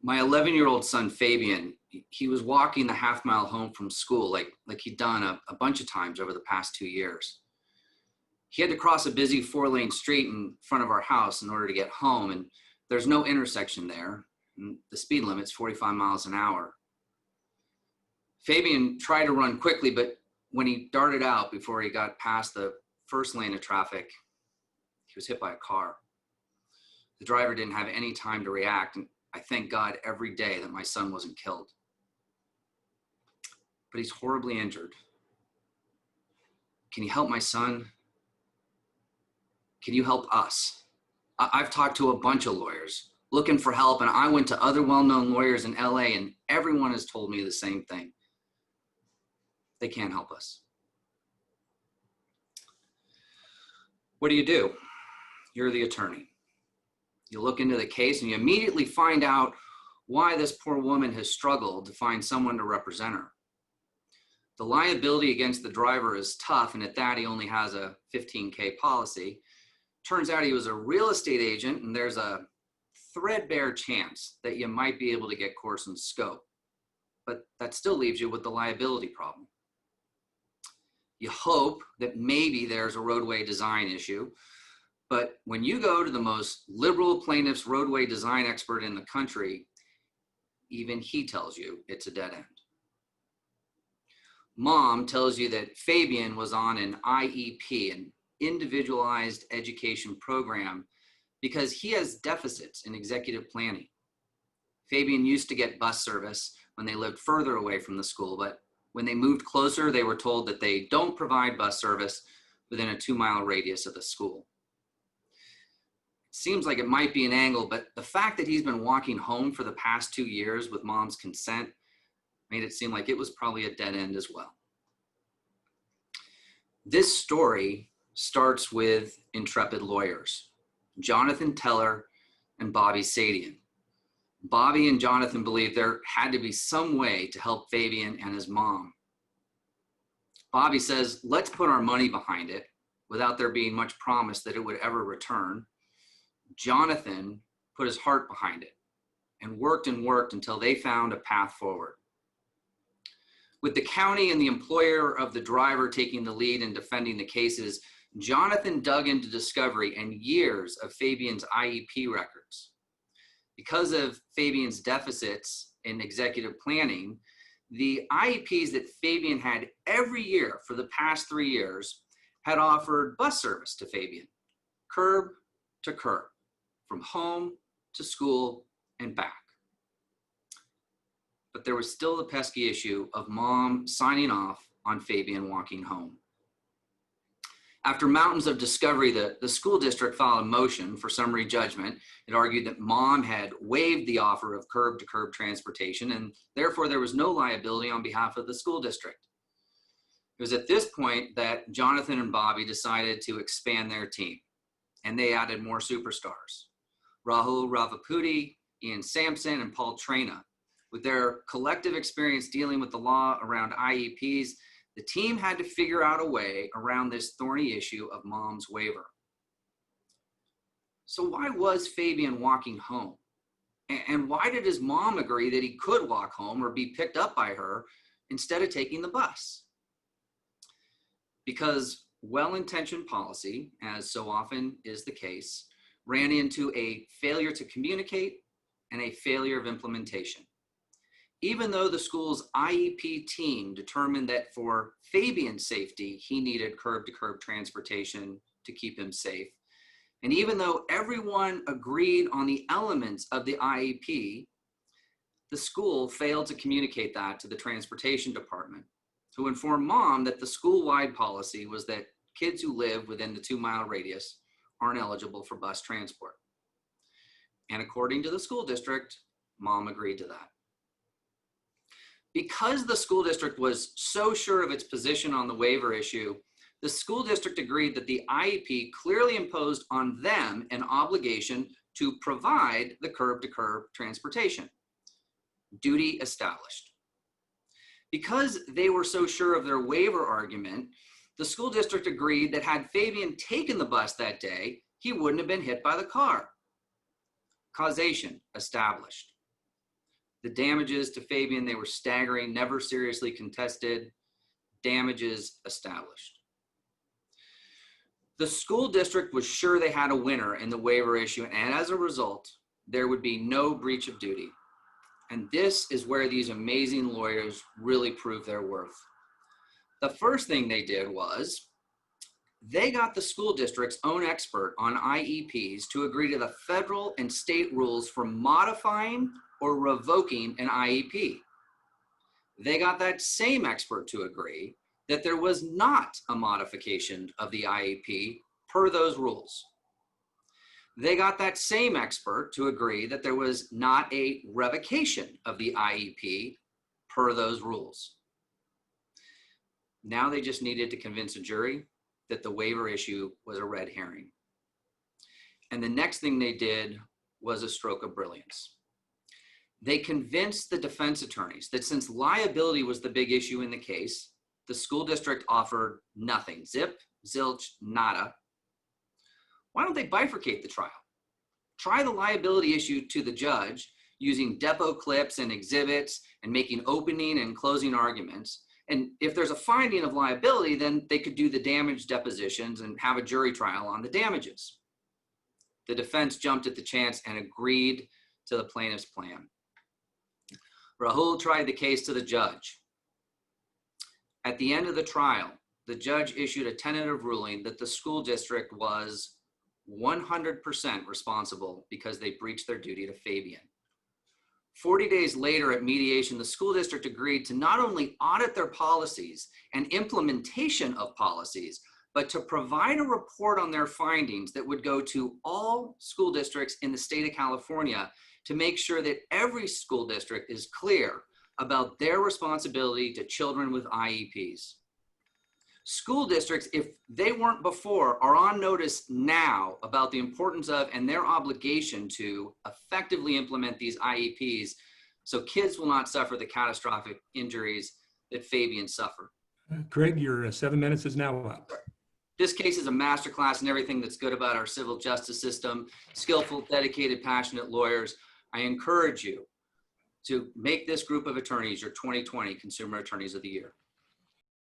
My 11-year-old son, Fabian, he was walking the half-mile home from school like he'd done a bunch of times over the past 2 years. He had to cross a busy 4-lane street in front of our house in order to get home, and there's no intersection there. And the speed limit's 45 miles an hour. Fabian tried to run quickly, but when he darted out before he got past the first lane of traffic, he was hit by a car. The driver didn't have any time to react, and I thank God every day that my son wasn't killed. But he's horribly injured. Can you help my son? Can you help us? I've talked to a bunch of lawyers looking for help, and I went to other well-known lawyers in LA, and everyone has told me the same thing. They can't help us. What do? You're the attorney. You look into the case and you immediately find out why this poor woman has struggled to find someone to represent her. The liability against the driver is tough, and at that he only has a $15K policy. Turns out he was a real estate agent, and there's a threadbare chance that you might be able to get course and scope, but that still leaves you with the liability problem. You hope that maybe there's a roadway design issue, but when you go to the most liberal plaintiff's roadway design expert in the country, even he tells you it's a dead end. Mom tells you that Fabian was on an IEP, an individualized education program, because he has deficits in executive planning. Fabian used to get bus service when they lived further away from the school, but when they moved closer, they were told that they don't provide bus service within a 2-mile radius of the school. It seems like it might be an angle, but the fact that he's been walking home for the past 2 years with mom's consent made it seem like it was probably a dead end as well. This story starts with intrepid lawyers, Jonathan Teller and Bobby Saadian. Bobby and Jonathan believed there had to be some way to help Fabian and his mom. Bobby says, let's put our money behind it without there being much promise that it would ever return. Jonathan put his heart behind it and worked until they found a path forward. With the county and the employer of the driver taking the lead in defending the cases, Jonathan dug into discovery and years of Fabian's IEP records. Because of Fabian's deficits in executive planning, the IEPs that Fabian had every year for the past 3 years had offered bus service to Fabian, curb to curb, from home to school and back. But there was still the pesky issue of mom signing off on Fabian walking home. After mountains of discovery, the school district filed a motion for summary judgment. It argued that mom had waived the offer of curb-to-curb transportation, and therefore there was no liability on behalf of the school district. It was at this point that Jonathan and Bobby decided to expand their team, and they added more superstars. Rahul, Ravipudi, Samson, and Traina. With their collective experience dealing with the law around IEPs, the team had to figure out a way around this thorny issue of mom's waiver. So why was Fabian walking home? And why did his mom agree that he could walk home or be picked up by her instead of taking the bus? Because well-intentioned policy, as so often is the case, ran into a failure to communicate and a failure of implementation. Even though the school's IEP team determined that for Fabian's safety, he needed curb-to-curb transportation to keep him safe, and even though everyone agreed on the elements of the IEP, the school failed to communicate that to the transportation department, who informed mom that the school-wide policy was that kids who live within the 2-mile radius aren't eligible for bus transport. And according to the school district, mom agreed to that. Because the school district was so sure of its position on the waiver issue, the school district agreed that the IEP clearly imposed on them an obligation to provide the curb-to-curb transportation. Duty established. Because they were so sure of their waiver argument, the school district agreed that had Fabian taken the bus that day, he wouldn't have been hit by the car. Causation established. The damages to Fabian, they were staggering, never seriously contested, damages established. The school district was sure they had a winner in the waiver issue, and as a result, there would be no breach of duty. And this is where these amazing lawyers really prove their worth. The first thing they did was they got the school district's own expert on IEPs to agree to the federal and state rules for modifying or revoking an IEP. They got that same expert to agree that there was not a modification of the IEP per those rules. They got that same expert to agree that there was not a revocation of the IEP per those rules. Now they just needed to convince a jury that the waiver issue was a red herring. And the next thing they did was a stroke of brilliance. They convinced the defense attorneys that since liability was the big issue in the case, the school district offered nothing, zip, zilch, nada. Why don't they bifurcate the trial? Try the liability issue to the judge using depot clips and exhibits and making opening and closing arguments. And if there's a finding of liability, then they could do the damage depositions and have a jury trial on the damages. The defense jumped at the chance and agreed to the plaintiff's plan. Rahul tried the case to the judge. At the end of the trial, the judge issued a tentative ruling that the school district was 100% responsible because they breached their duty to Fabian. 40 days later at mediation, the school district agreed to not only audit their policies and implementation of policies, but to provide a report on their findings that would go to all school districts in the state of California to make sure that every school district is clear about their responsibility to children with IEPs. School districts, if they weren't before, are on notice now about the importance of and their obligation to effectively implement these IEPs so kids will not suffer the catastrophic injuries that Fabian suffered. Craig, your 7 minutes is now up. This case is a masterclass in everything that's good about our civil justice system, skillful, dedicated, passionate lawyers. I encourage you to make this group of attorneys your 2020 Consumer Attorneys of the Year.